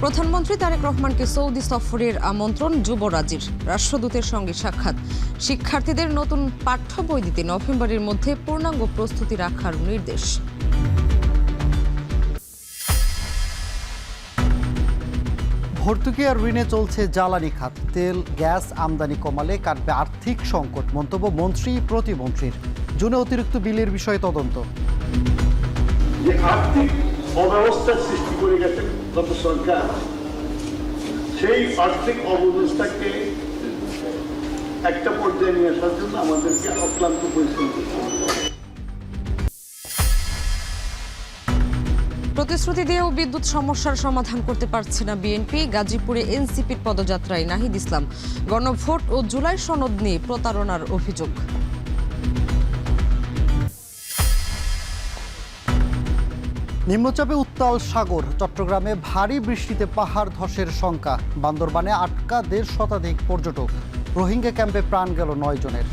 প্রধানমন্ত্রী তারেক রহমানকে সৌদি সফরের আমন্ত্রণ যুবরাজের, রাষ্ট্রদূতের সঙ্গে সাক্ষাৎ। শিক্ষার্থীদের নতুন পাঠ্য বই দিতে নভেম্বরের মধ্যে পূর্ণাঙ্গ প্রস্তুতি রাখার নির্দেশ। ভর্তুকি আর ঋণে চলছে জ্বালানি খাত। তেল গ্যাস আমদানি কমালে কাটবে আর্থিক সংকট, মন্তব্য মন্ত্রী প্রতিমন্ত্রীর। জুনে অতিরিক্ত বিলের বিষয়ে তদন্ত। যে আর্থিক অব্যবস্থার সৃষ্টি করে গেছে গত সরকার, সেই আর্থিক অব্যবস্থাকে একটা পর্যায়ে নিয়ে আসার জন্য আমাদেরকে অক্লান্ত পরিশ্রম করতে হবে। প্রতিশ্রুতি দিয়েও বিদ্যুৎ সমস্যার সমাধান করতে পারছে না বিএনপি। গাজীপুরে এনসিপির পদযাত্রায় নাহিদ ইসলাম। গণভোট ও জুলাই সনদ নিয়ে প্রতারণার অভিযোগ। নিম্নচাপে উত্তাল সাগর। চট্টগ্রামে ভারী বৃষ্টিতে পাহাড় ধসের শঙ্কা। বান্দরবানে আটকা 1.5 শতাধিক পর্যটক। রোহিঙ্গা ক্যাম্পে প্রাণ গেল 9 জনের।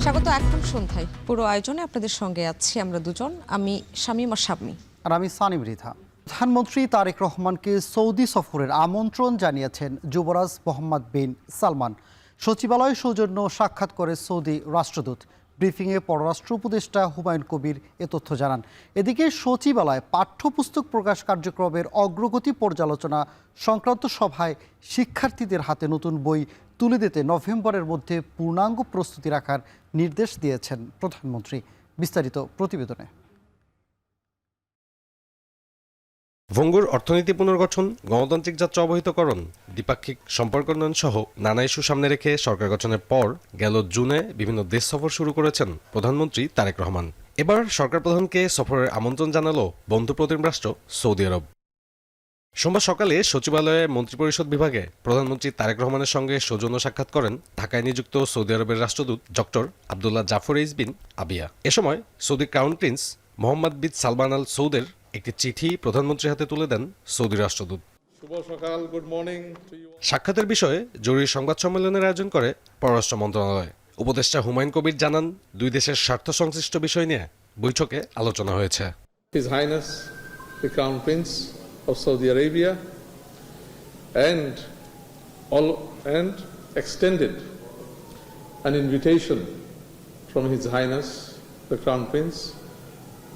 স্বাগত এখন সন্ধ্যায়। পুরো আয়োজনে আপনাদের সঙ্গে আছি আমরা দুজন, আমি শামীমা শাবমি আর আমি সানি মৃধা। প্রধানমন্ত্রী তারেক রহমানকে সৌদি সফরের আমন্ত্রণ জানিয়েছেন যুবরাজ মোহাম্মদ বিন সালমান। সচিবালয় সৌজন্য সাক্ষাৎ করে সৌদি রাষ্ট্রদূত। ব্রিফিংয়ে পররাষ্ট্র উপদেষ্টা হুমায়ুন কবির এ তথ্য জানান। এদিকে সচিবালয় পাঠ্যপুস্তক প্রকাশ কার্যক্রমের অগ্রগতি পর্যালোচনা সংক্রান্ত সভায় শিক্ষার্থীদের হাতে নতুন বই তুলে দিতে নভেম্বরের মধ্যে পূর্ণাঙ্গ প্রস্তুতি রাখার নির্দেশ দিয়েছেন প্রধানমন্ত্রী। বিস্তারিত প্রতিবেদনে। ভঙ্গুর অর্থনীতি পুনর্গঠন, গণতান্ত্রিক যাত্রা অবহিতকরণ, দ্বিপাক্ষিক সম্পর্ক উন্নয়ন সহ নানা ইস্যু সামনে রেখে সরকার গঠনের পর গেল জুনে বিভিন্ন দেশ সফর শুরু করেছেন প্রধানমন্ত্রী তারেক রহমান। এবার সরকার প্রধানকে সফরের আমন্ত্রণ জানালো বন্ধুপ্রতিম রাষ্ট্র সৌদি আরব। সোমবার সকালে সচিবালয়ে মন্ত্রিপরিষদ বিভাগে প্রধানমন্ত্রী তারেক রহমানের সঙ্গে সৌজন্য সাক্ষাৎ করেন ঢাকায় নিযুক্ত সৌদি আরবের রাষ্ট্রদূত ডক্টর আবদুল্লাহ জাফর এইস বিন আবিয়া। এ সময় সৌদি ক্রাউন প্রিন্স মোহাম্মদ বিন সালমান আল সৌদের একটি চিঠি প্রধানমন্ত্রীর হাতে তুলে দেন সৌদি রাষ্ট্রদূত। শুভ সকাল, গুড মর্নিং টু ইউ। সাক্ষাতের বিষয়ে জরুরি সংবাদ সম্মেলনের আয়োজন করে পররাষ্ট্র মন্ত্রণালয়। উপদেষ্টা হুমায়ুন কবির জানান, দুই দেশের স্বার্থ সংশ্লিষ্ট বিষয় নিয়ে বৈঠকে আলোচনা হয়েছে। His Highness the Crown Prince of Saudi Arabia and extended an invitation from His Highness the Crown Prince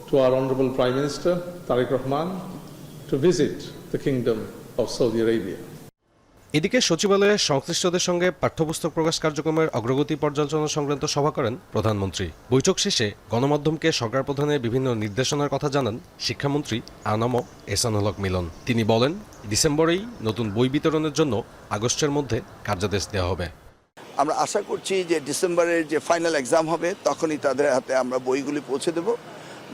to our Honorable Prime Minister Tariq Rahman to visit the Kingdom of Saudi Arabia. এদিকে সচিবালয়ে সংশ্লিষ্টদের সঙ্গে পাঠ্যপুস্তক প্রকাশ কার্যক্রমের অগ্রগতি পর্যালোচনা সংক্রান্ত সভা করেন প্রধানমন্ত্রী। বৈঠক শেষে গণমাধ্যমকে সরকার প্রধানের বিভিন্ন নির্দেশনার কথা জানান শিক্ষামন্ত্রী আনাম এহসানুল হক মিলন। তিনি বলেন, ডিসেম্বরেই নতুন বই বিতরণের জন্য আগস্টের মধ্যে কার্যাদেশ দেওয়া হবে। আমরা আশা করছি যে ডিসেম্বরের যে ফাইনাল এক্সাম হবে তখনই তাদের হাতে আমরা বইগুলি পৌঁছে দেব।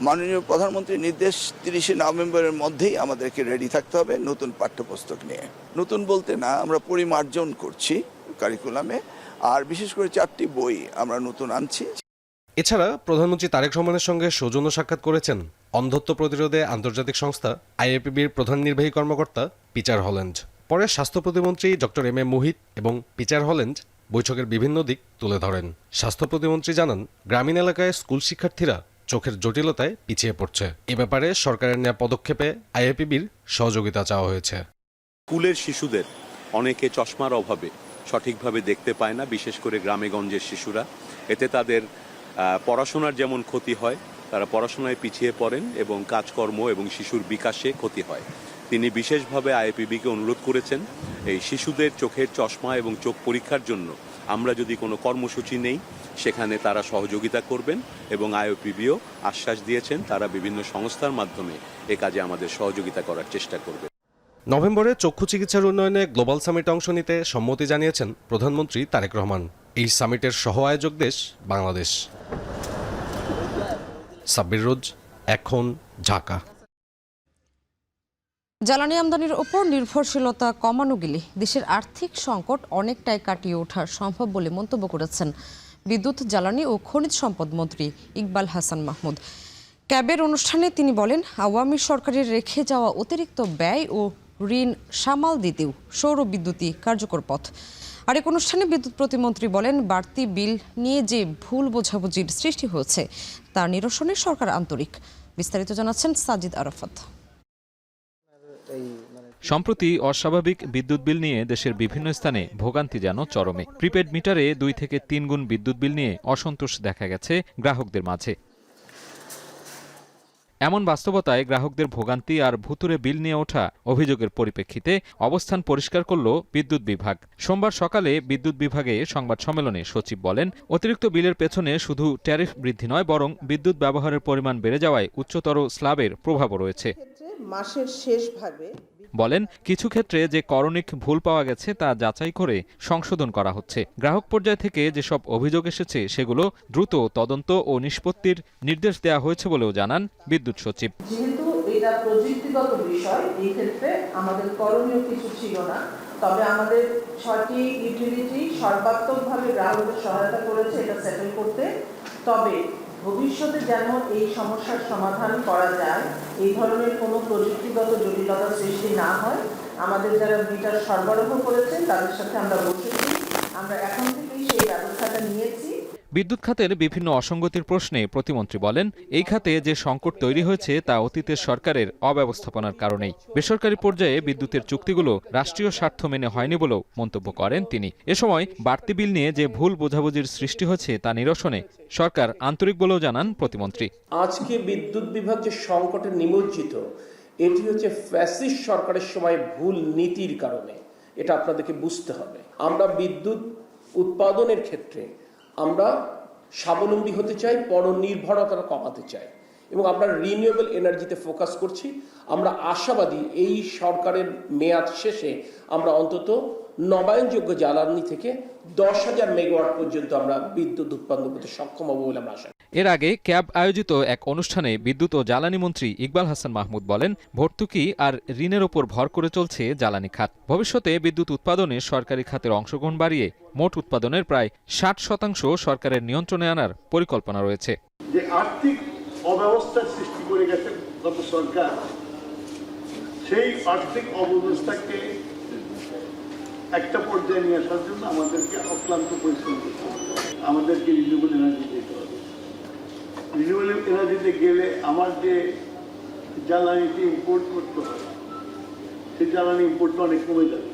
মাননীয় প্রধানমন্ত্রীর নির্দেশ 30শে নভেম্বরের মধ্যেই আমাদেরকে রেডি থাকতে হবে নতুন পাঠ্যপুস্তক নিয়ে। নতুন বলতে না, আমরা পরিমার্জন করছি কারিকুলামে, আর বিশেষ করে 4টি বই আমরা নতুন আনছি। এছাড়া প্রধানমন্ত্রী তারেক রহমানের সঙ্গে সৌজন্য সাক্ষাৎ করেছেন অন্ধত্ব প্রতিরোধে আন্তর্জাতিক সংস্থা আইএপিবির প্রধান নির্বাহী কর্মকর্তা পিটার হল্যান্ড। পরে স্বাস্থ্য প্রতিমন্ত্রী ডক্টর এম এ মুহিত এবং পিটার হল্যান্ড বৈঠকের বিভিন্ন দিক তুলে ধরেন। স্বাস্থ্য প্রতিমন্ত্রী জানান, গ্রামীণ এলাকায় স্কুল শিক্ষার্থীরা চোখের জটিলতায় পিছিয়ে পড়ছে। এ ব্যাপারে সরকারের নেওয়া পদক্ষেপে আইএপিবির সহযোগিতা চাওয়া হয়েছে। স্কুলের শিশুদের অনেকে চশমার অভাবে সঠিকভাবে দেখতে পায় না, বিশেষ করে গ্রামে গঞ্জের শিশুরা। এতে তাদের পড়াশোনার যেমন ক্ষতি হয়, তারা পড়াশোনায় পিছিয়ে পড়েন এবং কাজকর্ম এবং শিশুর বিকাশে ক্ষতি হয়। তিনি বিশেষভাবে আইএপিবিকে অনুরোধ করেছেন এই শিশুদের চোখের চশমা এবং চোখ পরীক্ষার জন্য আমরা যদি কোনো কর্মসূচি নেই সেখানে তারা সহযোগিতা করবেন, এবং আইএপিবিও আশ্বাস দিয়েছেন তারা বিভিন্ন সংস্থার মাধ্যমে এ কাজে আমাদের সহযোগিতা করার চেষ্টা করবে। নভেম্বরে চক্ষু চিকিৎসার উন্নয়নে গ্লোবাল সামিটে অংশ নিতে সম্মতি জানিয়েছেন প্রধানমন্ত্রী তারেক রহমান। এই সামিটের সহ আয়োজক দেশ বাংলাদেশ। সাব্বির রোজ, এখন, ঢাকা। জ্বালানি আমদানির ওপর নির্ভরশীলতা কমানো গেলে দেশের আর্থিক সংকট অনেকটাই কাটিয়ে ওঠা সম্ভব বলে মন্তব্য করেছেন বিদ্যুৎ, জ্বালানি ও খনিজ সম্পদ মন্ত্রী ইকবাল হাসান মাহমুদ। ক্যাবের অনুষ্ঠানে তিনি বলেন, আওয়ামী সরকারের রেখে যাওয়া অতিরিক্ত ব্যয় ও ঋণ সামাল দিতেও সৌর বিদ্যুৎই কার্যকর পথ। আরেক অনুষ্ঠানে বিদ্যুৎ প্রতিমন্ত্রী বলেন, বাড়তি বিল নিয়ে যে ভুল বোঝাবুঝির সৃষ্টি হয়েছে তা নিরসনে সরকার আন্তরিক। বিস্তারিত জানাচ্ছেন সাজিদ আরাফাত। সম্প্রতি অস্বাভাবিক বিদ্যুৎ বিল নিয়ে দেশের বিভিন্ন স্থানে ভোগান্তি যেন চরমে। প্রিপেড মিটারে 2 থেকে 3 গুণ বিদ্যুৎ বিল নিয়ে অসন্তোষ দেখা গেছে গ্রাহকদের মাঝে। এমন বাস্তবতায় গ্রাহকদের ভোগান্তি আর ভুতুরে বিল নিয়ে ওঠা অভিযোগের পরিপ্রেক্ষিতে অবস্থান পরিষ্কার করল বিদ্যুৎ বিভাগ। সোমবার সকালে বিদ্যুৎ বিভাগে সংবাদ সম্মেলনে সচিব বলেন, অতিরিক্ত বিলের পেছনে শুধু ট্যারিফ বৃদ্ধি নয়, বরং বিদ্যুৎ ব্যবহারের পরিমাণ বেড়ে যাওয়ায় উচ্চতর স্ল্যাবের প্রভাবও রয়েছে। মাসের শেষ ভাগে বলেন, কিছু ক্ষেত্রে যে করণিক ভুল পাওয়া গেছে তা যাচাই করে সংশোধন করা হচ্ছে। গ্রাহক পর্যায় থেকে যেসব অভিযোগ এসেছে সেগুলো দ্রুত তদন্ত ও নিষ্পত্তির নির্দেশ দেওয়া হয়েছে বলেও জানান বিদ্যুৎ সচিব। যেহেতু এটা প্রযুক্তিগত বিষয়, এই ক্ষেত্রে আমাদের করণীয় কিছু ছিল না, তবে আমাদের 6টি ইউটিলিটি সর্বাত্মকভাবে গ্রাহকদের সহায়তা করেছে এটা সেটেল করতে। তবে ভবিষ্যতে যেন এই সমস্যার সমাধান করা যায়, এই ধরনের কোনো প্রযুক্তিগত জটিলতা সৃষ্টি না হয়, আমাদের যারা মিটার সরবরাহ করেছেন তাদের সাথে আমরা বসেছি, আমরা এখন থেকেই সেই ব্যবস্থাটা নিয়েছি। বিদ্যুৎ খাতের বিভিন্ন অসঙ্গতির প্রশ্নে প্রতিমন্ত্রী বলেন, এই খাতে যে সংকট তৈরি হয়েছে তা অতীতের সরকারের অব্যবস্থাপনার কারণেই। বেসরকারি পর্যায়ে বিদ্যুতের চুক্তিগুলো রাষ্ট্রীয় স্বার্থ মেনে হয়নি বলেও মন্তব্য করেন তিনি। এ সময় বাড়তি বিল নিয়ে যে ভুল বোঝাবুঝির সৃষ্টি হয়েছে তা নিরসনে সরকার আন্তরিক বলেও জানান প্রতিমন্ত্রী। আজকে বিদ্যুৎ বিভাগ যে সংকটে নিমজ্জিত, এটি হচ্ছে ফ্যাসিস্ট সরকারের সময় ভুল নীতির কারণে। এটা আপনাদেরকে বুঝতে হবে। আমরা বিদ্যুৎ উৎপাদনের ক্ষেত্রে আমরা স্বাবলম্বী হতে চাই, পরনির্ভরতা কমাতে চাই এবং আমরা রিনিউয়েবল এনার্জিতে ফোকাস করছি। আমরা আশাবাদী এই সরকারের মেয়াদ শেষে আমরা অন্তত নবায়নযোগ্য জ্বালানি থেকে 10,000 মেগাওয়াট পর্যন্ত আমরা বিদ্যুৎ উৎপাদন করতে সক্ষম হব বলে আমরা আশা। এর আগে ক্যাব আয়োজিত এক অনুষ্ঠানে বিদ্যুৎ ও জ্বালানি মন্ত্রী ইকবাল হাসান মাহমুদ বলেন, ভর্তুকি আর ঋণের ওপর ভর করে চলছে জ্বালানি খাত। ভবিষ্যতে বিদ্যুৎ উৎপাদনে সরকারি খাতের অংশগ্রহণ বাড়িয়ে মোট উৎপাদনের প্রায় 60% সরকারের নিয়ন্ত্রণে আনার পরিকল্পনা রয়েছে। যে আর্থিক অব্যবস্থার সৃষ্টি করে গেছে গত সরকার, সেই আর্থিক অব্যবস্থাকে একটা পর্যায়ে নিয়ে আসার জন্য আমাদেরকে অক্লান্ত পরিশ্রম করতে হবে। আমাদেরকে রিনিউয়েবল এনার্জি দিতে হবে। রিনিউয়েবল এনার্জিতে গেলে আমার যে জ্বালানিটি ইম্পোর্ট করতে হয়, সেই জ্বালানি ইম্পোর্টটা অনেক কমে যাবে।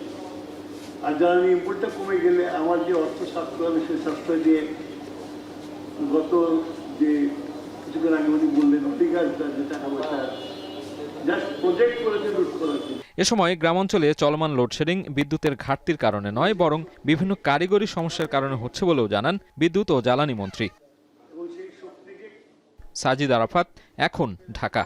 আর জ্বালানি ইম্পোর্টটা কমে গেলে আমার যে অর্থ সাশ্রয় হবে, সেই সাশ্রয় দিয়ে গত যে কিছুদিন আগে উনি বললেন অধিকারটা যে টাকা পয়সা জাস্ট প্রজেক্ট করেছে লুট করার জন্য। এ সময় গ্রামাঞ্চলে চলমান লোডশেডিং বিদ্যুতের ঘাটতির কারণে নয়, বরং বিভিন্ন কারিগরি সমস্যার কারণে হচ্ছে বলেও জানান বিদ্যুৎ ও জ্বালানি মন্ত্রী। সাজিদ আরাফাত, এখন, ঢাকা।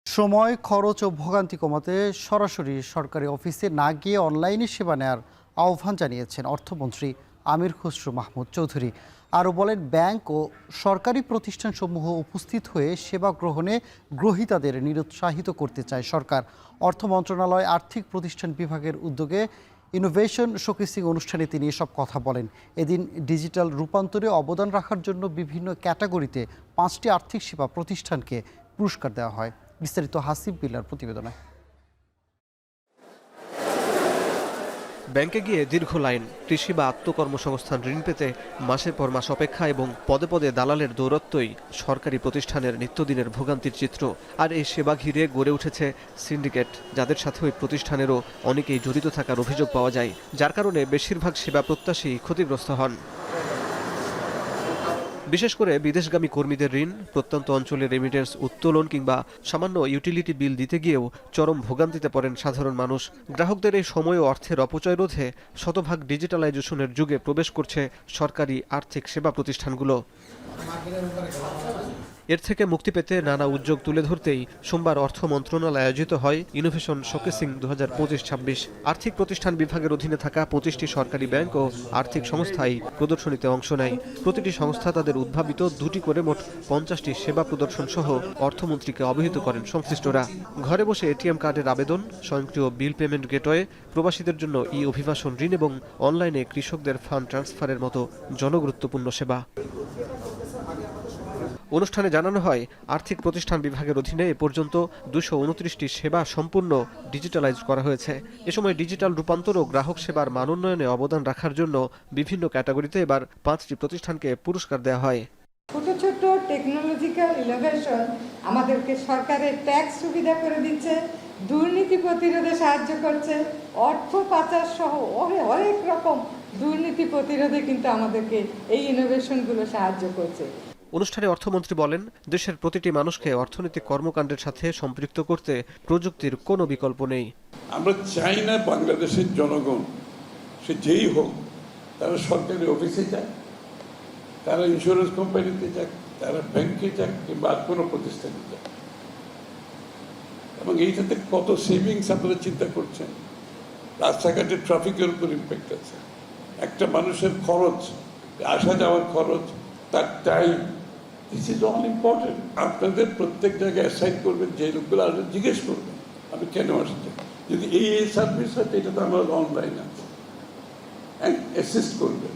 সময়, খরচ ও ভোগান্তি কমাতে সরাসরি সরকারি অফিসে না গিয়ে অনলাইনে সেবা নেওয়ার আহ্বান জানিয়েছেন অর্থমন্ত্রী আমির খসরু মাহমুদ চৌধুরী। আরও বলেন, ব্যাংক ও সরকারি প্রতিষ্ঠানসমূহ উপস্থিত হয়ে সেবা গ্রহণে গ্রহীতাদের নিরুৎসাহিত করতে চায় সরকার। অর্থ মন্ত্রণালয় আর্থিক প্রতিষ্ঠান বিভাগের উদ্যোগে ইনোভেশন শোকেসিং অনুষ্ঠানে তিনি এসব কথা বলেন। এদিন ডিজিটাল রূপান্তরে অবদান রাখার জন্য বিভিন্ন ক্যাটাগরিতে 5টি আর্থিক সেবা প্রতিষ্ঠানকে পুরস্কার দেওয়া হয়। বিস্তারিত হাসিব বিল্লার প্রতিবেদনে। ব্যাংকে গিয়ে দীর্ঘ লাইন, কৃষি বা আত্মকর্মসংস্থান ঋণ পেতে মাসের পর মাস অপেক্ষা এবং পদে পদে দালালের দৌরত্বই সরকারি প্রতিষ্ঠানের নিত্যদিনের ভোগান্তির চিত্র। আর এই সেবা ঘিরে গড়ে উঠেছে সিন্ডিকেট, যাদের সাথে ওই প্রতিষ্ঠানেরও অনেকেই জড়িত থাকার অভিযোগ পাওয়া যায়, যার কারণে বেশিরভাগ সেবা প্রত্যাশী ক্ষতিগ্রস্ত হন। বিশেষ করে বিদেশগামী কর্মীদের ঋণ, প্রত্যন্ত অঞ্চলে রেমিটেন্স উত্তোলন কিংবা সামান্য ইউটিলিটি বিল দিতে গিয়েও চরম ভোগান্তিতে পড়েন সাধারণ মানুষ। গ্রাহকদের এই সময় ও অর্থের অপচয় রোধে শতভাগ ডিজিটালাইজেশনের যুগে প্রবেশ করছে সরকারি আর্থিক সেবা প্রতিষ্ঠানগুলো। এর থেকে মুক্তি পেতে নানা উদ্যোগ তুলে ধরতেই সোমবার অর্থ মন্ত্রণালয়ে আয়োজিত হয় ইনোভেশন শোকেসিং 2025-26। আর্থিক প্রতিষ্ঠান বিভাগের অধীনে থাকা 25টি সরকারি ব্যাংক ও আর্থিক সংস্থাই প্রদর্শনীতে অংশ নেয়। প্রতিটি সংস্থা তাদের উদ্ভাবিত 2টি করে মোট 50টি সেবা প্রদর্শন সহ অর্থমন্ত্রীকে অবহিত করেন সংশ্লিষ্টরা। ঘরে বসে এটিএম কার্ডের আবেদন, স্বয়ংক্রিয় বিল পেমেন্ট গেটওয়ে, প্রবাসীদের জন্য অভিবাসন ঋণ এবং অনলাইনে কৃষকদের ফান্ড ট্রান্সফারের মতো জনগুরুত্বপূর্ণ সেবা। অনুষ্ঠানে জানানো হয়, আর্থিক প্রতিষ্ঠান বিভাগের অধীনে এ পর্যন্ত 229টি সেবা সম্পূর্ণ ডিজিটালাইজ করা হয়েছে। এ সময় ডিজিটাল রূপান্তর ও গ্রাহক সেবার মান উন্নয়নে অবদান রাখার জন্য বিভিন্ন ক্যাটাগরিতে এবার 5টি প্রতিষ্ঠানকে পুরস্কার দেওয়া হয়। ছোট ছোট টেকনোলজিক্যাল ইনোভেশন আমাদেরকে সরকারের ট্যাক্স সুবিধা করে দিচ্ছে, দুর্নীতি প্রতিরোধে সাহায্য করছে, অর্থ পাচার সহ অনেক রকম দুর্নীতি প্রতিরোধে কিন্তু আমাদেরকে এই ইনোভেশনগুলো সাহায্য করছে। অনুষ্ঠানে অর্থমন্ত্রী বলেন, দেশের প্রতিটি মানুষকে অর্থনৈতিক কর্মকাণ্ডের সাথে সম্পৃক্ত করতে প্রযুক্তির কোনো বিকল্প নেই। আমরা চাই না বাংলাদেশের জনগণ সে যেই হোক, তারা সরকারি অফিসে যাক, তারা ইন্স্যুরেন্স কোম্পানিতে যাক, তারা ব্যাংকে যাক কিংবা আর কোনো প্রতিষ্ঠানে যাক। এবং এইটাতে কত সেভিংস আপনারা চিন্তা করছেন। রাস্তাঘাটে ট্রাফিকের উপর ইম্প্যাক্ট আছে, একটা মানুষের খরচ, আসা যাওয়ার খরচ, তার time, this is all important. আপনাদের প্রত্যেক জায়গায় অ্যাসাইন করবেন, যে লোকগুলো আসলে জিজ্ঞেস করবেন আমি কেন আসছি। যদি এই সার্ভিস হয় এটা তো আমার অনলাইন আছে, অ্যাসিস্ট করবেন।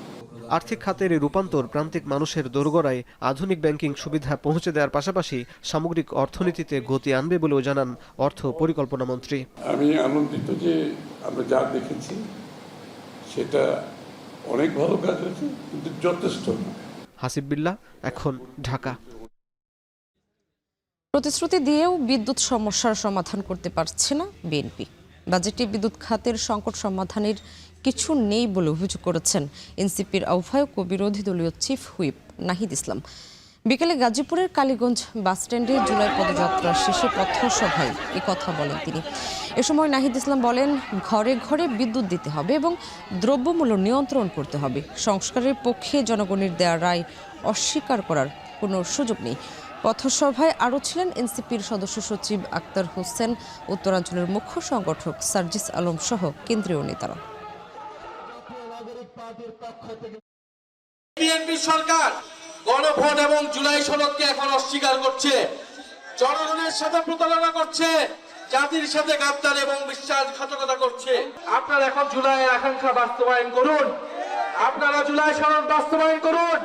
আর্থিক খাতের এই রূপান্তর প্রান্তিক মানুষের দোরগোড়ায় আধুনিক ব্যাংকিং সুবিধা পৌঁছে দেওয়ার পাশাপাশি সামগ্রিক অর্থনীতিতে গতি আনবে বলেও জানান অর্থ পরিকল্পনা মন্ত্রী। আমি আনন্দিত যে আমরা যা দেখেছি সেটা অনেক ভালো কাজ হয়েছে, কিন্তু যথেষ্ট না। হাসিব বিল্লাহ, এখন ঢাকা। প্রতিশ্রুতি দিয়েও বিদ্যুৎ সমস্যার সমাধান করতে পারছে না বিএনপি। বাজেটে বিদ্যুৎ খাতের সংকট সমাধানের কিছু নেই বলে অভিযোগ করেছেন এনসিপির আহ্বায়ক ও বিরোধী দলীয় চিফ হুইপ নাহিদ ইসলাম। বিকেলে গাজীপুরের কালীগঞ্জ বাসস্ট্যান্ডে জুলাই পদযাত্রা শেষে পথসভায় কথা বলেন তিনি। এ সময় নাহিদ ইসলাম বলেন, ঘরে ঘরে বিদ্যুৎ দিতে হবে এবং দ্রব্যমূল্য নিয়ন্ত্রণ করতে হবে। সংস্কারের পক্ষে জনগণের দেয়া রায় অস্বীকার করার কোনো সুযোগ নেই। পথসভায় আরও ছিলেন এনসিপির সদস্য সচিব আক্তার হোসেন, উত্তরাঞ্চলের মুখ্য সংগঠক সার্জিস আলম সহ কেন্দ্রীয় নেতারা। বিএনপি সরকার গণভোট এবং জুলাই সনদকে এখন অস্বীকার করছে, জনগণের সাথে প্রতারণা করছে, জাতির সাথে গাদ্দারি এবং বিশ্বাসঘাতকতা করছে। আপনারা এখন জুলাইয়ের আকাঙ্ক্ষা বাস্তবায়ন করুন, আপনারা জুলাই সনদ বাস্তবায়ন করুন,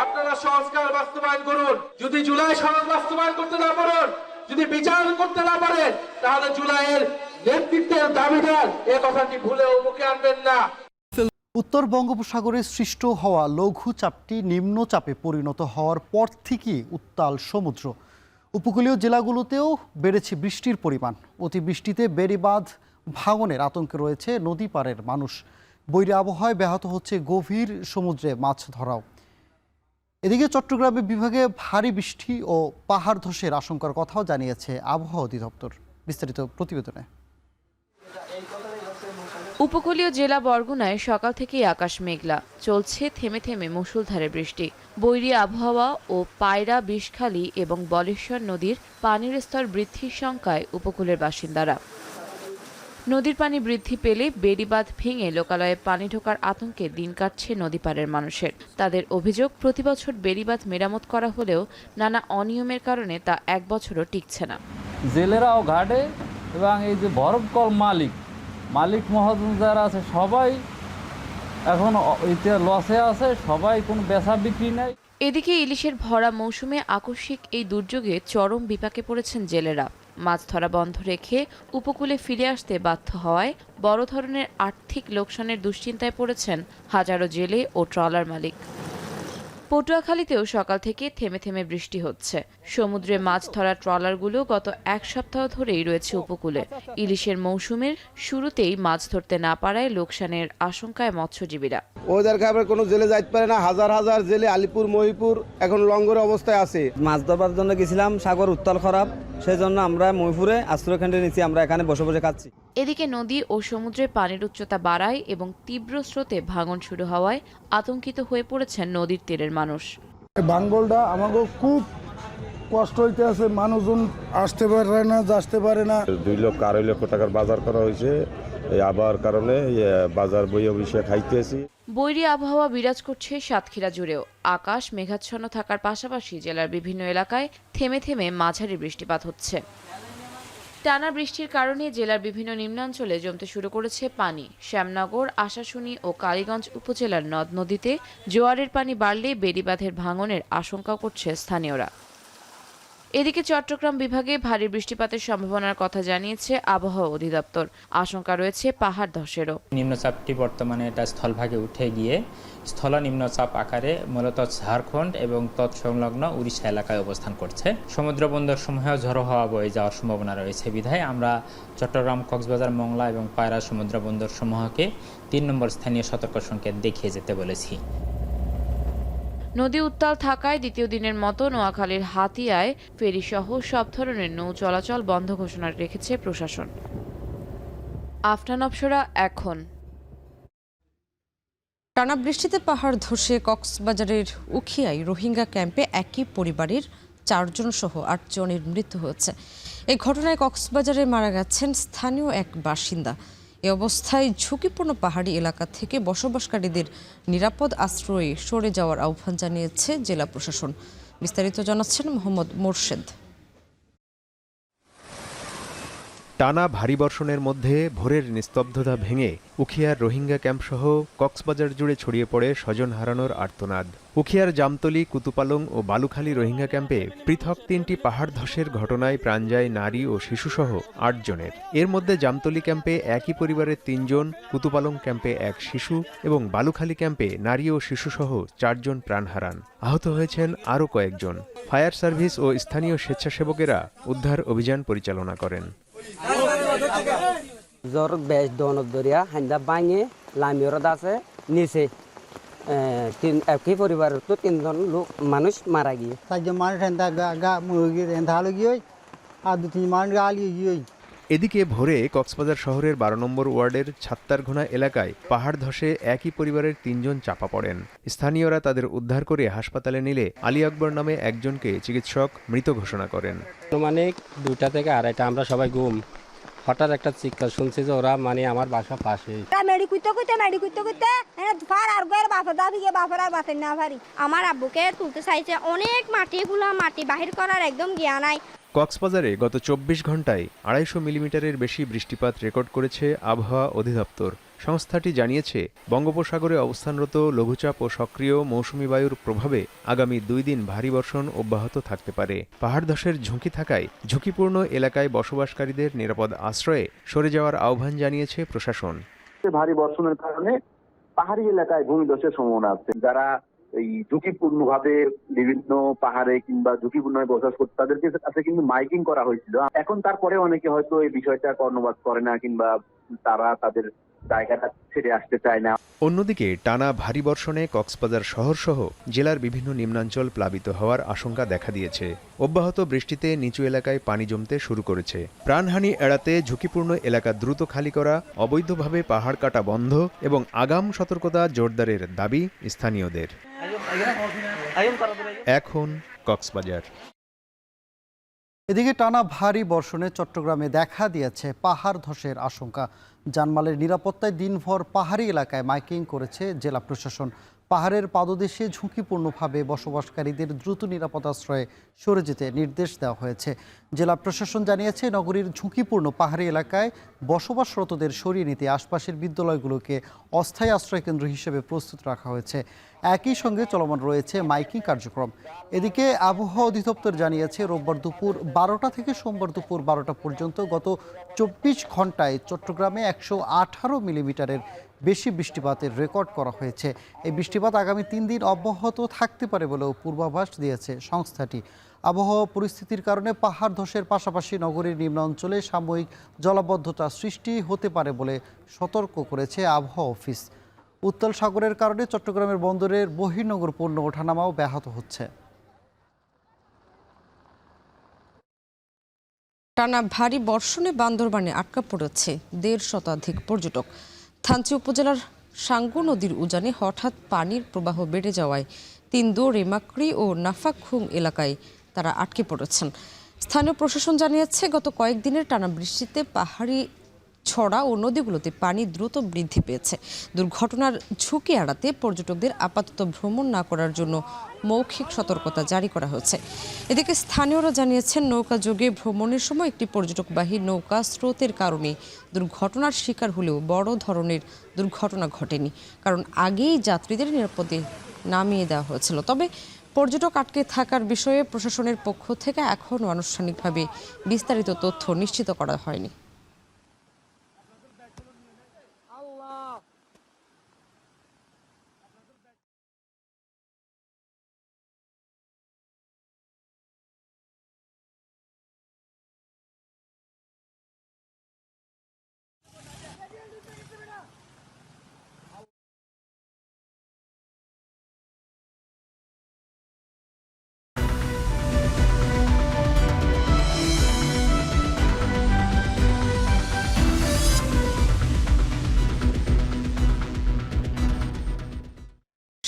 আপনারা সংস্কার বাস্তবায়ন করুন। যদি জুলাই সনদ বাস্তবায়ন করতে না পারেন, যদি বিচার করতে না পারেন, তাহলে জুলাইয়ের নেতৃত্বের দাবিদার এ কথাটি ভুলেও মুখে আনবেন না। উত্তর বঙ্গোপসাগরে সৃষ্ট হওয়া লঘুচাপটি নিম্নচাপে পরিণত হওয়ার পর থেকেই উত্তাল সমুদ্র। উপকূলীয় জেলাগুলোতেও বেড়েছে বৃষ্টির পরিমাণ। অতিবৃষ্টিতে বেড়িবাঁধ ভাঙনের আতঙ্কে রয়েছে নদী পাড়ের মানুষ। বৈরী আবহাওয়ায় ব্যাহত হচ্ছে গভীর সমুদ্রে মাছ ধরাও। এদিকে চট্টগ্রামে বিভাগে ভারী বৃষ্টি ও পাহাড় ধসের আশঙ্কার কথাও জানিয়েছে আবহাওয়া অধিদপ্তর। বিস্তারিত প্রতিবেদনে। উপকূলীয় জেলা বরগুনায় সকাল থেকেই আকাশ মেঘলা, চলছে থেমে থেমে মুষলধারে বৃষ্টি। বৈরী আবহাওয়া ও পায়রা, বিষখালী এবং বলেশ্বর নদীর পানির স্তর বৃদ্ধির শঙ্কায় উপকূলের বাসিন্দারা। নদীর পানি বৃদ্ধি পেলে বেড়িবাঁধ ভেঙে লোকালয়ে পানি ঢোকার আতঙ্কে দিন কাটছে নদীপাড়ের মানুষের। তাদের অভিযোগ, প্রতিবছর বেড়িবাঁধ মেরামত করা হলেও নানা অনিয়মের কারণে তা 1 বছরও টিকছে না। জেলেরাও ঘাটে এবং এই যে বরফকল মালিক মহাজন যারা আছে সবাই এখন লসে আছে, সবাই কোনো বেচা বিক্রি নাই। এদিকে ইলিশের ভরা মৌসুমে আকস্মিক এই দুর্যোগে চরম বিপাকে পড়েছেন জেলেরা। মাছ ধরা বন্ধ রেখে উপকূলে ফিরে আসতে বাধ্য হওয়ায় বড় ধরনের আর্থিক লোকসানের দুশ্চিন্তায় পড়েছেন হাজারো জেলে ও ট্রলার মালিক। পটুয়াখালীতেও সকাল থেকে থেমে থেমে বৃষ্টি হচ্ছে। সমুদ্রে মাছ ধরা ট্রলারগুলো গত 1 সপ্তাহ ধরেই রয়েছে উপকূলে। ইলিশের মৌসুমের শুরুতেই মাছ ধরতে না পারায় লোকসানের আশঙ্কায় মৎস্যজীবীরা। ওদের খাবার কোনো জেলে যাইতে পারে না, হাজার হাজার জেলে আলিপুর মহিপুর এখন লঙ্গর অবস্থায় আছে। মাছ ধরবার জন্য গেছিলাম, সাগর উত্তাল খারাপ, সেই জন্য আমরা মহিপুরে আশ্রয়কেন্দ্রে নিচ্ছি, আমরা এখানে বসে বসে খাচ্ছি। এদিকে নদী ও সমুদ্রের পানির উচ্চতা বাড়ায় এবং তীব্র স্রোতে ভাঙন শুরু হওয়ায় আতঙ্কিত হয়ে পড়েছেন নদীর তীরের মানুষ। ভাঙ্গলটা আমাকে খুব কষ্ট হইতে আছে, মানুষজন আসতে পারে না, আসতে পারে না। 2 লক্ষ 2.5 লক্ষ টাকার বাজার করা হয়েছে, এই আবহাওয়ার কারণে বাজার বইয়ে বসে খাইতেছি। বৈরী আবহাওয়া বিরাজ করছে সাতক্ষীরা জুড়েও। আকাশ মেঘাচ্ছন্ন থাকার পাশাপাশি জেলার বিভিন্ন এলাকায় থেমে থেমে মাঝারি বৃষ্টিপাত হচ্ছে। টানা বৃষ্টির কারণে জেলার বিভিন্ন নিম্নাঞ্চলে জমতে শুরু করেছে পানি। শ্যামনগর, আশাশুনি ও কালীগঞ্জ উপজেলার নদ নদীতে জোয়ারের পানি বাড়লে বেড়িবাঁধের ভাঙনের আশঙ্কা করছে স্থানীয়রা। এদিকে চট্টগ্রাম বিভাগে ভারী বৃষ্টিপাতের সম্ভাবনার কথা জানিয়েছে আবহাওয়া অধিদপ্তর। আশঙ্কা রয়েছে পাহাড় ধসেরও। নিম্নচাপটি বর্তমানে এটা স্থলভাগে উঠে গিয়ে স্থল নিম্নচাপ আকারে মূলত ঝাড়খণ্ড এবং তৎসংলগ্ন উড়িষ্যা এলাকায় অবস্থান করছে। সমুদ্র বন্দর সমূহেও ঝড়ো হাওয়া বয়ে যাওয়ার সম্ভাবনা রয়েছে বিধায় আমরা চট্টগ্রাম, কক্সবাজার, মংলা এবং পায়রা সমুদ্র বন্দর সমূহকে 3 নম্বর স্থানীয় সতর্ক সংকেত দেখিয়ে যেতে বলেছি। নদী উত্তাল থাকায় দ্বিতীয় দিনের মতো নোয়াখালীর হাতিয়ায় ফেরিসহ সব ধরনের নৌ চলাচল বন্ধ ঘোষণা রেখেছে প্রশাসন। আফনান অপসরা, এখন। টানা বৃষ্টিতে পাহাড় ধসে কক্সবাজারের উখিয়ায় রোহিঙ্গা ক্যাম্পে একই পরিবারের 4 জন সহ 8 জনের মৃত্যু হয়েছে। এই ঘটনায় কক্সবাজারে মারা গেছেন স্থানীয় এক বাসিন্দা। এ অবস্থায় ঝুঁকিপূর্ণ পাহাড়ি এলাকা থেকে বসবাসকারীদের নিরাপদ আশ্রয়ে সরে যাওয়ার আহ্বান জানিয়েছে জেলা প্রশাসন। বিস্তারিত জানাচ্ছেন মোহাম্মদ মোর্শেদ। টানা ভারী বর্ষণের মধ্যে ভোরের নিস্তব্ধতা ভেঙে উখিয়ার রোহিঙ্গা ক্যাম্পসহ কক্সবাজার জুড়ে ছড়িয়ে পড়ে স্বজন হারানোর আর্তনাদ। উখিয়ার জামতলী, কুতুপালং ও বালুখালী রোহিঙ্গা ক্যাম্পে পৃথক 3টি পাহাড় ধসের ঘটনায় প্রাণ যায় নারী ও শিশুসহ 8 জনের। এর মধ্যে জামতলী ক্যাম্পে একই পরিবারের 3 জন, কুতুপালং ক্যাম্পে 1 শিশু এবং বালুখালী ক্যাম্পে নারী ও শিশুসহ 4 জন প্রাণ হারান। আহত হয়েছেন আরও কয়েকজন। ফায়ার সার্ভিস ও স্থানীয় স্বেচ্ছাসেবকেরা উদ্ধার অভিযান পরিচালনা করেন। জ্বর বেশ দনক দরিয়া হান্দা ভাঙে লামিওরত আছে নিচে একই পরিবারের তো 3 জন লোক মানুষ মারা গিয়ে 4 জন মানুষ গা মুরগি ধালো গিয়ে আর 2-3 মানুষ গালি গিয়ে। এদিকে ভোরে কক্সবাজার শহরের 12 নম্বর ওয়ার্ডের ছাত্তারঘোনা এলাকায় পাহাড় ধসে একই পরিবারের 3 জন চাপা পড়েন। স্থানীয়রা তাদের উদ্ধার করে হাসপাতালে নিলে আলী আকবর নামে একজনকে চিকিৎসক মৃত ঘোষণা করেন। মানে 2টা থেকে 2:30 আমরা সবাই ঘুম, হঠাৎ একটা চিৎকার শুনছি যে ওরা মানে আমার বাসা পাশে। আমার আব্বুকে তুলতে চাইছে, অনেক মাটি বাহির করার একদম জ্ঞান নাই। কক্সবাজারে গত 24 ঘন্টায় 250 মিলিমিটারের বেশি বৃষ্টিপাত রেকর্ড করেছে আবহাওয়া অধিদপ্তর। সংস্থাটি জানিয়েছে, বঙ্গোপসাগরে অবস্থানরত লঘুচাপ ও সক্রিয় মৌসুমী বায়ুর প্রভাবে আগামী 2 দিন ভারী বর্ষণ অব্যাহত থাকতে পারে। পাহাড় ধসের ঝুঁকি থাকায় ঝুঁকিপূর্ণ এলাকায় বসবাসকারীদের নিরাপদ আশ্রয়ে সরে যাওয়ার আহ্বান জানিয়েছে প্রশাসন। ভারী বর্ষণের কারণে পাহাড়ি এলাকায় ভূমিধসের সম্ভাবনা আছে। যারা এই ঝুঁকিপূর্ণভাবে বিভিন্ন পাহাড়ে কিংবা ঝুঁকিপূর্ণভাবে বসবাস করছে তাদের কাছে কিন্তু মাইকিং করা হয়েছিল। এখন তারপরে অনেকে হয়তো এই বিষয়টা কর্ণপাত করে না কিংবা তারা তাদের জায়গাটা ছেড়ে আসতে চায় না। অন্যদিকে টানা ভারী বর্ষণে কক্সবাজার শহরসহ জেলার বিভিন্ন নিম্নাঞ্চল প্লাবিত হওয়ার আশঙ্কা দেখা দিয়েছে। অব্যাহত বৃষ্টিতে নিচু এলাকায় পানি জমতে শুরু করেছে। প্রাণহানি এড়াতে ঝুঁকিপূর্ণ এলাকা দ্রুত খালি করা, অবৈধভাবে পাহাড় কাটা বন্ধ এবং আগাম সতর্কতা জোরদারের দাবি স্থানীয়দের। এখন কক্সবাজার। এদিকে টানা ভারী বর্ষণে চট্টগ্রামে দেখা দিয়েছে পাহাড় ধসের আশঙ্কা। জানমালের নিরাপত্তায় দিনভর পাহাড়ি এলাকায় মাইকিং করেছে জেলা প্রশাসন। পাহাড়ের পাদদেশে ঝুঁকিপূর্ণভাবে বসবাসকারীদের দ্রুত নিরাপদ আশ্রয়ে সরে যেতে নির্দেশ দেওয়া হয়েছে। জেলা প্রশাসন জানিয়েছে, নগরীর ঝুঁকিপূর্ণ পাহাড়ি এলাকায় বসবাসরতদের সরিয়ে নিতে আশপাশের বিদ্যালয়গুলোকে অস্থায়ী আশ্রয়কেন্দ্র হিসেবে প্রস্তুত রাখা হয়েছে। একই সঙ্গে চলমান রয়েছে মাইকিং কার্যক্রম। এদিকে আবহাওয়া অধিদপ্তর জানিয়েছে, রোববার দুপুর 12টা থেকে সোমবার দুপুর 12টা পর্যন্ত গত 24 ঘন্টায় চট্টগ্রামে 118 মিলিমিটারের বেশি বৃষ্টিপাতের রেকর্ড করা হয়েছে। এই বৃষ্টিপাত আগামী 3 দিন অব্যাহত থাকতে পারে বলেও পূর্বাভাস দিয়েছে সংস্থাটি। আবহাওয়া পরিস্থিতির কারণে পাহাড় ধসের পাশাপাশি নগরীর নিম্নাঞ্চলে সাময়িক জলাবদ্ধতা সৃষ্টি হতে পারে বলে সতর্ক করেছে আবহাওয়া অফিস। উত্তাল সাগরের কারণে চট্টগ্রামের বন্দরের বহির্নগর পণ্য ওঠানামাও ব্যাহত হচ্ছে। টানা ভারী বর্ষণে বান্দরবানে আটকা পড়েছে 1.5 শতাধিক পর্যটক। থানচি উপজেলার সাঙ্গু নদীর উজানে হঠাৎ পানির প্রবাহ বেড়ে যাওয়ায় তিন্দো, রেমাক্রি ও নাফাকখুং এলাকায় তারা আটকে পড়েছেন। স্থানীয় প্রশাসন জানিয়েছে গত কয়েকদিনের টানা বৃষ্টিতে পাহাড়ি ছড়া ও নদীগুলোতে পানি দ্রুত বৃদ্ধি পেয়েছে। দুর্ঘটনার ঝুঁকি এড়াতে পর্যটকদের আপাতত ভ্রমণ না করার জন্য মৌখিক সতর্কতা জারি করা হয়েছে। এদিকে স্থানীয়রা জানিয়েছেন নৌকা যোগে ভ্রমণের সময় একটি পর্যটকবাহী নৌকা স্রোতের কারণে দুর্ঘটনার শিকার হলেও বড় ধরনের দুর্ঘটনা ঘটেনি, কারণ আগেই যাত্রীদের নিরাপদে নামিয়ে দেওয়া হয়েছিল। তবে পর্যটক আটকে থাকার বিষয়ে প্রশাসনের পক্ষ থেকে এখনও আনুষ্ঠানিকভাবে বিস্তারিত তথ্য নিশ্চিত করা হয়নি।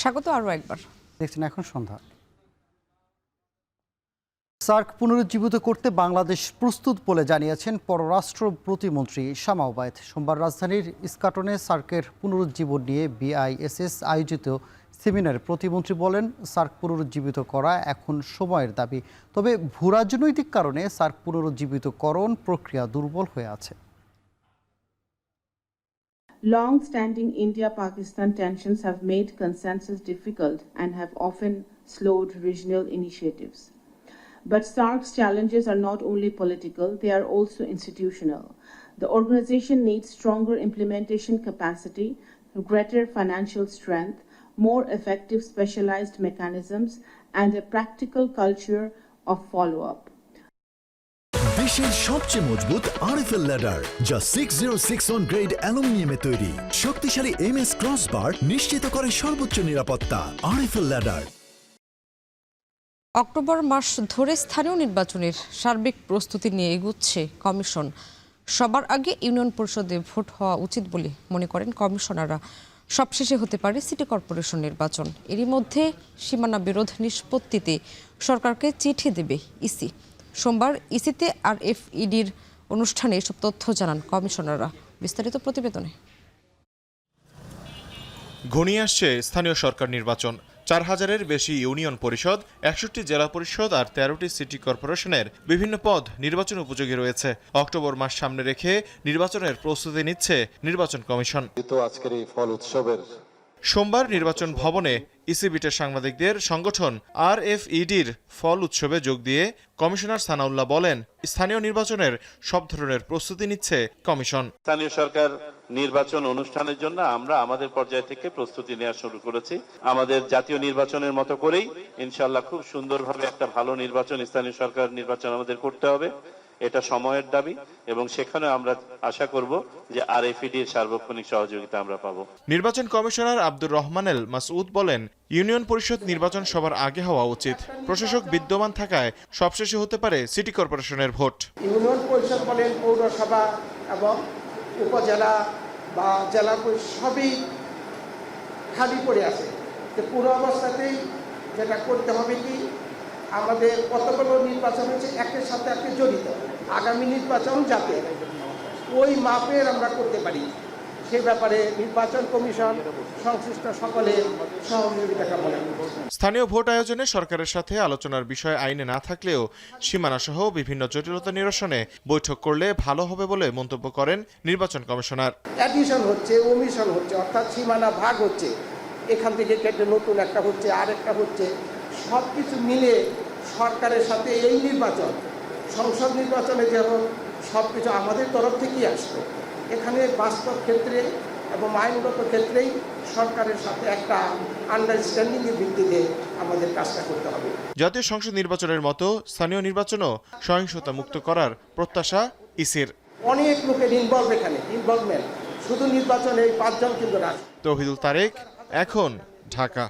স্বাগত আরও একবার। দেখছেন এখন সন্ধ্যা। সার্ক পুনরুজ্জীবিত করতে বাংলাদেশ প্রস্তুত বলে জানিয়েছেন পররাষ্ট্র প্রতিমন্ত্রী শামা ওবায়েদ। সোমবার রাজধানীর ইস্কাটনে সার্কের পুনরুজ্জীবন নিয়ে BISS আয়োজিত সেমিনারে প্রতিমন্ত্রী বলেন, সার্ক পুনরুজ্জীবিত করা এখন সময়ের দাবি। তবে ভূরাজনৈতিক কারণে সার্ক পুনরুজ্জীবিতকরণ প্রক্রিয়া দুর্বল হয়ে আছে। Long-standing India-Pakistan tensions have made consensus difficult and have often slowed regional initiatives. But SARC's challenges are not only political, they are also institutional. The organization needs stronger implementation capacity, greater financial strength, more effective specialized mechanisms, and a practical culture of follow-up. বিশ্বের সবচেয়ে মজবুত RFL ladder, যা 6061 grade অ্যালুমিনিয়ামে তৈরি। শক্তিশালী MS crossbar নিশ্চিত করে সর্বোচ্চ নিরাপত্তা। RFL ladder. অক্টোবর মাস ধরে স্থানীয় নির্বাচনের সার্বিক প্রস্তুতি নিয়ে এগুচ্ছে কমিশন। সবার আগে ইউনিয়ন পরিষদে ভোট হওয়া উচিত বলে মনে করেন কমিশনাররা। সবশেষে হতে পারে সিটি কর্পোরেশন নির্বাচন। এরই মধ্যে সীমানা বিরোধ নিষ্পত্তিতে সরকারকে চিঠি দেবে ইসি। সোমবার ইসিতে RFEDর অনুষ্ঠানে এসব তথ্য জানান কমিশনাররা। বিস্তারিত প্রতিবেদনে। ঘনিয়ে আসছে স্থানীয় সরকার নির্বাচন। 4000-এর বেশি ইউনিয়ন পরিষদ, 61টি জেলা পরিষদ আর 13টি সিটি কর্পোরেশনের বিভিন্ন পদ নির্বাচন উপযোগী রয়েছে। অক্টোবর মাস সামনে রেখে নির্বাচনের প্রস্তুতি নিচ্ছে নির্বাচন কমিশন। আজকের এই ফল উৎসবের সোমবার নির্বাচন ভবনে ইসিবিটের সাংবাদিকদের সংগঠন RFEDর ফল উৎসবে যোগ দিয়ে কমিশনার সানাউল্লাহ বলেন, স্থানীয় নির্বাচনের সব ধরনের প্রস্তুতি নিচ্ছে কমিশন। স্থানীয় সরকার নির্বাচন অনুষ্ঠানের জন্য আমরা আমাদের পর্যায় থেকে প্রস্তুতি নেওয়া শুরু করেছি। আমাদের জাতীয় নির্বাচনের মতো করেই ইনশাআল্লাহ খুব সুন্দরভাবে একটা ভালো নির্বাচন, স্থানীয় সরকার নির্বাচন আমাদের করতে হবে। এটা সময়ের দাবি এবং সেখানে আমরা আশা করব যে RFEDর সার্বক্ষণিক সহযোগিতা আমরা পাবো। নির্বাচন কমিশনার আব্দুর রহমানেল মাসউদ বলেন, ইউনিয়ন পরিষদ নির্বাচন সবার আগে হওয়া উচিত। প্রশাসক বিদ্যমান থাকায় সবশেষে হতে পারে সিটি কর্পোরেশনের ভোট। ইউনিয়ন পরিষদ বলেন, পৌরসভা এবং উপজেলা বা জেলা পরিষদ সবই খালি পড়ে আছে। পুরো অবস্থাতেই যেটা করতে হবে কি, আমাদের কতগুলো নির্বাচন হচ্ছে একের সাথে একে জড়িত। আগামী নির্বাচন যাতে ওই মাপের আমরা করতে পারি, সে ব্যাপারে নির্বাচন কমিশন সংশ্লিষ্ট সকলের সহযোগিতা কামনা করছে। স্থানীয় ভোট আয়োজনে সরকারের সাথে আলোচনার বিষয় আইনে না থাকলেও সীমানাসহ বিভিন্ন জটিলতা নিরসনে বৈঠক করলে ভালো হবে বলে মন্তব্য করেন নির্বাচন কমিশনার। অ্যাডিশন হচ্ছে, ওমিশন হচ্ছে, অর্থাৎ সীমানা ভাগ হচ্ছে, এখান থেকে কেটে নতুন একটা হচ্ছে, আরেকটা হচ্ছে, সব কিছু মিলে সরকারের সাথে এই নির্বাচন, সংসদ নির্বাচনে যেন সব কিছু আমাদের তরফ থেকেই আসতো। এখানে বাস্তব ক্ষেত্রে এবং আইনগত ক্ষেত্রেই সরকারের সাথে একটা আন্ডারস্ট্যান্ডিংয়ের ভিত্তিতে আমাদের কাজটা করতে হবে। জাতীয় সংসদ নির্বাচনের মতো স্থানীয় নির্বাচনও সহিংসতা মুক্ত করার প্রত্যাশা ইসির। অনেক লোকের ইনভলভমেন্ট, শুধু নির্বাচনে 5 জন কিন্তু না। তৌহিদুল তারেক, এখন ঢাকা।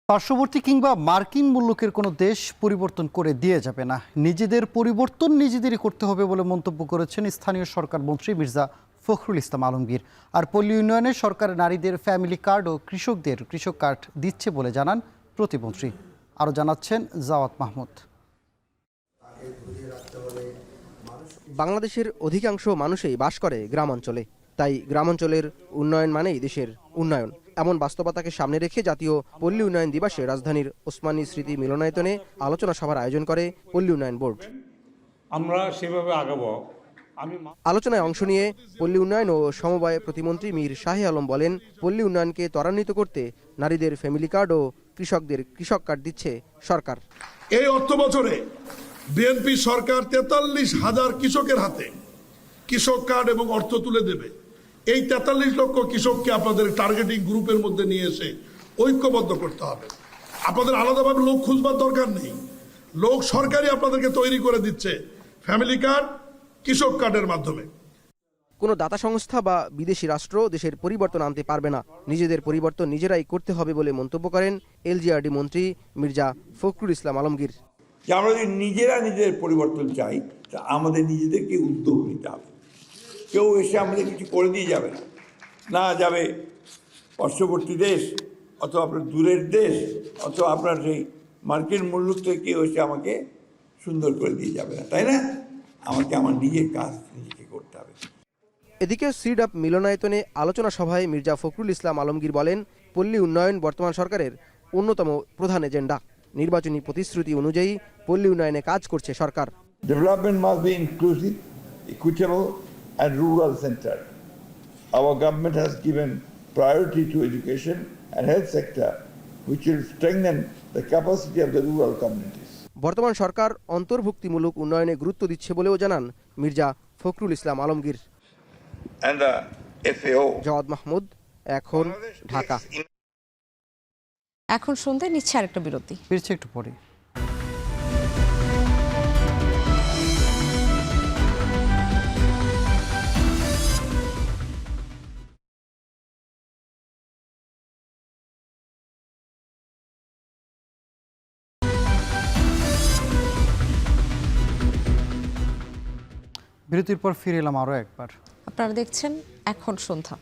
পার্শ্ববর্তী কিংবা মার্কিন মুলুকের কোনো দেশ পরিবর্তন করে দিয়ে যাবে না, নিজেদের পরিবর্তন নিজেদেরই করতে হবে বলে মন্তব্য করেছেন স্থানীয় সরকার মন্ত্রী মির্জা ফখরুল ইসলাম আলমগীর। আর পল্লী উন্নয়নে সরকার নারীদের ফ্যামিলি কার্ড ও কৃষকদের কৃষক কার্ড দিচ্ছে বলে জানান প্রতিমন্ত্রী। আরও জানাচ্ছেন জাওয়াত মাহমুদ। বাংলাদেশের অধিকাংশ মানুষই বাস করে গ্রামাঞ্চলে, তাই গ্রামাঞ্চলের উন্নয়ন মানেই দেশের উন্নয়ন। এমন বাস্তবতাকে সামনে রেখে জাতীয় পল্লী উন্নয়ন দিবসে রাজধানীর ওসমানী স্মৃতি মিলনায়তনে আলোচনা সভার আয়োজন করে পল্লী উন্নয়ন বোর্ড। আমরা সেভাবে আগাবো। আলোচনায় অংশ নিয়ে পল্লী উন্নয়ন ও সমবায় প্রতিমন্ত্রী মীর শাহে আলম বলেন, পল্লী উন্নয়নকে ত্বরান্বিত করতে নারীদের ফ্যামিলি কার্ড ও কৃষকদের কৃষক কার্ড দিচ্ছে সরকার। এই অর্থ বছরে বিএনপি সরকার 43,000 কৃষকের হাতে কৃষক কার্ড এবং অর্থ তুলে দেবে। এই 43 লক্ষ কৃষককে আপনাদের টার্গেটিং গ্রুপের মধ্যে নিয়ে এসে ঐক্যবদ্ধ করতে হবে। আপনাদের আলাদাভাবে লোক খুঁজবার দরকার নেই, লোক সরকারই আপনাদেরকে তৈরি করে দিচ্ছে ফ্যামিলি কার্ড, কৃষক কার্ডের মাধ্যমে। কোনো দাতা সংস্থা বা বিদেশি রাষ্ট্র দেশের পরিবর্তন আনতে পারবে না, নিজেদের পরিবর্তন নিজেরাই করতে হবে বলে মন্তব্য করেন এলজিআরডি মন্ত্রী মির্জা ফখরুল ইসলাম আলমগীর। যে আমরা যদি নিজেরা নিজেদের পরিবর্তন চাই, তা আমাদের নিজেদেরকে উদ্যোগ নিতে হবে। কেউ এসে আমাদের কিছু করে দিয়ে যাবে না, না যাবে পার্শ্ববর্তী দেশ অথবা আপনার দূরের দেশ অথবা আপনার সেই মার্কেট মূল্য থেকে কেউ এসে আমাকে সুন্দর করে দিয়ে যাবে না, তাই না? আমাকে আমার নিজের কাজ নিজেকে করতে হবে। এদিকে সিডআপ মিলনায়তনে আলোচনা সভায় মির্জা ফখরুল ইসলাম আলমগীর বলেন, পল্লী উন্নয়ন বর্তমান সরকারের অন্যতম প্রধান এজেন্ডা। নির্বাচনী প্রতিশ্রুতি অনুযায়ী পল্লী উন্নয়নে কাজ করছে সরকার। Development must be inclusive, equitable and rural centered. Our government has given priority to education and health sector, which will strengthen the capacity of the rural communities. বর্তমান সরকার অন্তর্ভুক্তিমূলক উন্নয়নে গুরুত্ব দিচ্ছে বলেও জানান Mirza Fakhrul Islam Alamgir. And the FAO. Zawad Mahmud, এখন, ঢাকা। এখন সন্ধ্যায় নিচ্ছে আরেকটা বিরতি, ফিরছে একটু পরে। বিরতির পর ফিরে এলাম আরও একবার। আপনারা দেখছেন এখন সন্ধ্যা।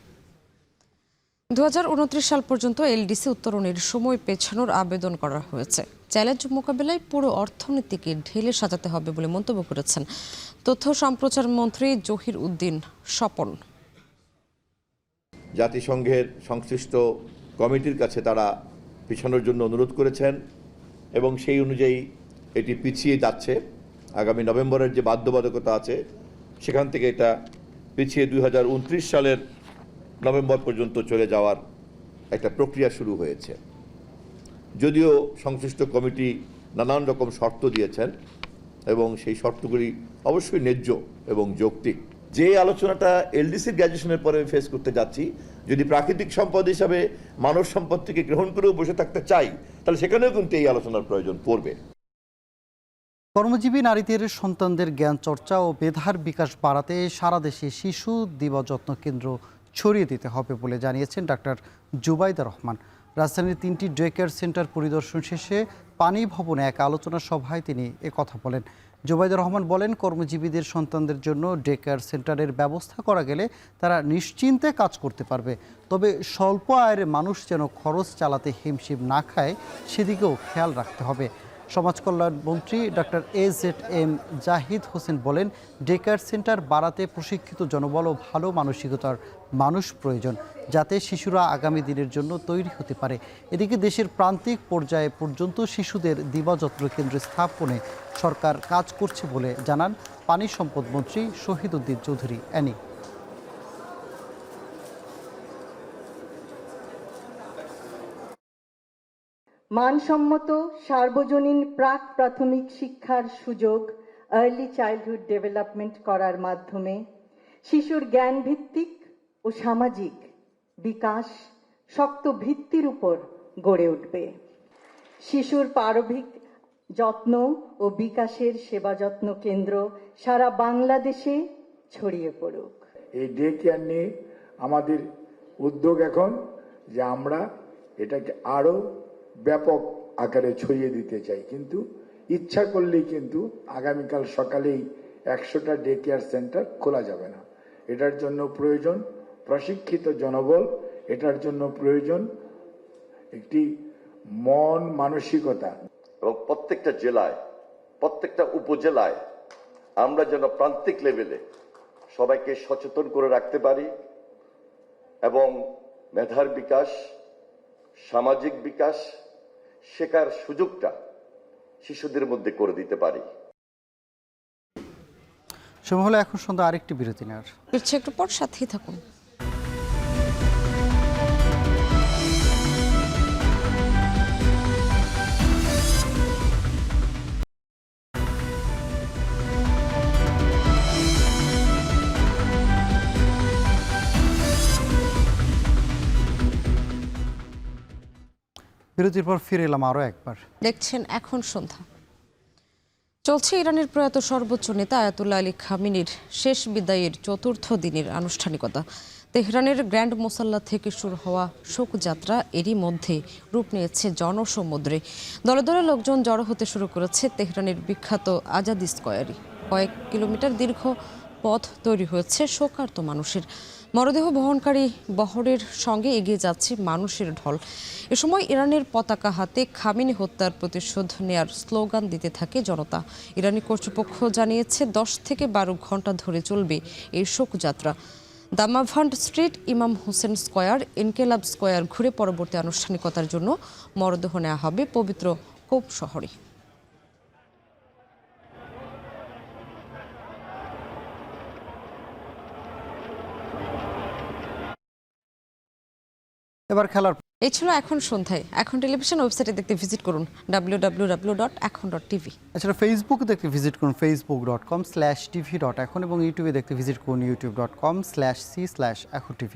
2029 সাল পর্যন্ত এলডিসি উত্তরণের সময় পেছানোর আবেদন করা হয়েছে। চ্যালেঞ্জ মোকাবেলায় পুরো অর্থনীতিকে ঢেলে সাজাতে হবে বলে মন্তব্য করেছেন তথ্য সম্প্রচার মন্ত্রী জহির উদ্দিন স্বপন। জাতিসংঘের সংশ্লিষ্ট কমিটির কাছে তারা পিছানোর জন্য অনুরোধ করেছেন এবং সেই অনুযায়ী এটি পিছিয়ে যাচ্ছে। আগামী নভেম্বরের যে বাধ্যবাধকতা আছে সেখান থেকে এটা পিছিয়ে 2029 সালের নভেম্বর পর্যন্ত চলে যাওয়ার একটা প্রক্রিয়া শুরু হয়েছে। যদিও সংশ্লিষ্ট কমিটি নানান রকম শর্ত দিয়েছেন এবং সেই শর্তগুলি অবশ্যই ন্যায্য এবং যৌক্তিক। যে আলোচনাটা এলডিসির গ্র্যাজুয়েশনের পরে ফেস করতে যাচ্ছি, যদি প্রাকৃতিক সম্পদ হিসাবে মানব সম্পদকে গ্রহণ করেও বসে থাকতে চাই, তাহলে সেখানেও কিন্তু এই আলোচনার প্রয়োজন পড়বে। কর্মজীবী নারীদের সন্তানদের জ্ঞান চর্চা ও মেধার বিকাশ বাড়াতে সারা দেশে শিশু দিবযত্ন কেন্দ্র ছড়িয়ে দিতে হবে বলে জানিয়েছেন ডাক্তার জুবাইদা রহমান। রাজধানীর 3টি ডে কেয়ার সেন্টার পরিদর্শন শেষে পানি ভবনে এক আলোচনা সভায় তিনি একথা বলেন। জুবাইদা রহমান বলেন, কর্মজীবীদের সন্তানদের জন্য ডে কেয়ার সেন্টারের ব্যবস্থা করা গেলে তারা নিশ্চিন্তে কাজ করতে পারবে। তবে স্বল্প আয়ের মানুষ যেন খরচ চালাতে হিমশিম না খায় সেদিকেও খেয়াল রাখতে হবে। সমাজ কল্যাণ মন্ত্রী ডক্টর AZM জাহিদ হোসেন বলেন, ডে কেয়ার সেন্টার বাড়াতে প্রশিক্ষিত জনবল ও ভালো মানসিকতার মানুষ প্রয়োজন, যাতে শিশুরা আগামী দিনের জন্য তৈরি হতে পারে। এদিকে দেশের প্রান্তিক পর্যায়ে পর্যন্ত শিশুদের দিবাযত্ন কেন্দ্র স্থাপনে সরকার কাজ করছে বলে জানান পানি সম্পদ মন্ত্রী শহীদ উদ্দিন চৌধুরী অ্যানি। মানসম্মত সার্বজনীন প্রাক প্রাথমিক শিক্ষার সুযোগ আর্লি চাইল্ডহুড ডেভেলপমেন্ট করার মাধ্যমে শিশুর জ্ঞান ভিত্তিক ও সামাজিক বিকাশ শক্ত ভিত্তির উপর গড়ে উঠবে। শিশুর প্রারম্ভিক যত্ন ও বিকাশের সেবা যত্ন কেন্দ্র সারা বাংলাদেশে ছড়িয়ে পড়ুক। এই ডে কেয়ার নিয়ে আমাদের উদ্যোগ এখন যে আমরা এটাকে আরো ব্যাপক আকারে ছড়িয়ে দিতে চাই, কিন্তু ইচ্ছা করলেই কিন্তু আগামীকাল সকালেই 100টা ডে কেয়ার সেন্টার খোলা যাবে না। এটার জন্য প্রয়োজন প্রশিক্ষিত জনবল, এটার জন্য প্রয়োজন একটি মন মানসিকতা। এবং প্রত্যেকটা জেলায়, প্রত্যেকটা উপজেলায় আমরা যেন প্রান্তিক লেভেলে সবাইকে সচেতন করে রাখতে পারি এবং মেধার বিকাশ, সামাজিক বিকাশ, শেখার সুযোগটা শিশুদের মধ্যে করে দিতে পারি। সময় হলো এখন সন্ধ্যা আরেকটি বিরতি নেওয়ার। একটু পর সাথেই থাকুন। বিরতির পর ফিরে এলাম আরও একবার। দেখছেন এখন সন্ধ্যা। চলছে ইরানের প্রয়াত সর্বোচ্চ নেতা আয়াতুল্লাহ আলী খামেনির শেষ বিদায়ের চতুর্থ দিনের আনুষ্ঠানিকতা। তেহরানের গ্র্যান্ড মোসাল্লা থেকে শুরু হওয়া শোকযাত্রা এরই মধ্যে রূপ নিয়েছে জনসমুদ্রে। দলে দলে লোকজন জড়ো হতে শুরু করেছে তেহরানের বিখ্যাত আজাদি স্কয়ারে। কয়েক কিলোমিটার দীর্ঘ পথ তৈরি হয়েছে শোকার্ত মানুষের। মরদেহ বহনকারী বহরের সঙ্গে এগিয়ে যাচ্ছে মানুষের ঢল। এ সময় ইরানের পতাকা হাতে খামেনি হত্যার প্রতিশোধ নেয়ার স্লোগান দিতে থাকে জনতা। ইরানি কর্তৃপক্ষ জানিয়েছে 10 থেকে 12 ঘন্টা ধরে চলবে এই শোকযাত্রা। দামাভান্ড স্ট্রিট, ইমাম হোসেন স্কয়ার, ইনকেলাব স্কয়ার ঘুরে পরবর্তী আনুষ্ঠানিকতার জন্য মরদেহ নেওয়া হবে পবিত্র কোপ শহরে। এবার খেলার এই ছিল এখন সন্ধ্যায়। এখন টেলিভিশন ওয়েবসাইটে দেখতে ভিজিট করুন www.ekhon.tv। এছাড়া ফেসবুকে দেখতে ভিজিট করুন facebook.com/tv.ekhon এবং ইউটিউবে দেখতে ভিজিট করুন youtube.com/c/ekhon tv।